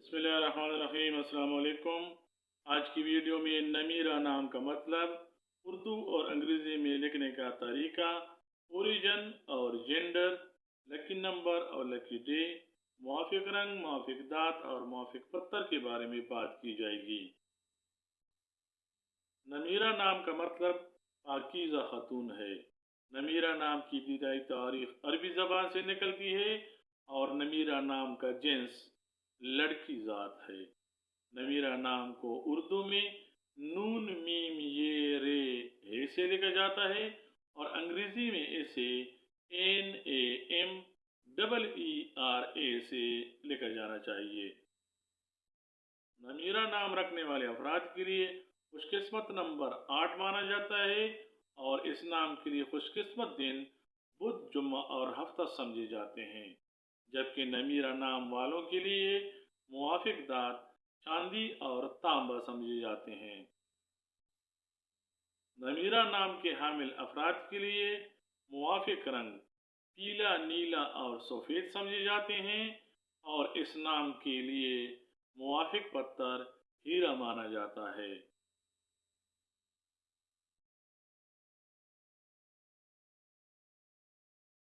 बिस्मिल्लाहिर्रहमानिर्रहीम। अस्सलाम वालेकुम। आज की वीडियो में नमीरा नाम का मतलब, उर्दू और अंग्रेज़ी में लिखने का तरीका, ओरिजिन और जेंडर, लकी नंबर और लकी डे, मुआफ़िक रंग, मुआफ़िक दात और मुआफ़िक पत्थर के बारे में बात की जाएगी। नमीरा नाम का मतलब पाकीज़ा खातून है। नमीरा नाम की इब्तिदाई तारीख अरबी ज़बान से निकलती है और नमीरा नाम का जिन्स लड़की ज़ात है। नमीरा नाम को उर्दू में नून मीम ये रे हे से लिखा जाता है और अंग्रेज़ी में इसे NAMEERA से लिखा जाना चाहिए। नमीरा नाम रखने वाले अफराद के लिए खुशकिस्मत नंबर 8 माना जाता है और इस नाम के लिए खुशकिस्मत दिन बुध, जुम्मा और हफ्ता समझे जाते हैं, जबकि नमीरा नाम वालों के लिए मुआफ़िक दात चांदी और तांबा समझे जाते हैं। नमीरा नाम के हामिल अफराद के लिए मुआफ़िक रंग पीला, नीला और सफ़ेद समझे जाते हैं और इस नाम के लिए मुआफ़िक पत्थर हीरा माना जाता है।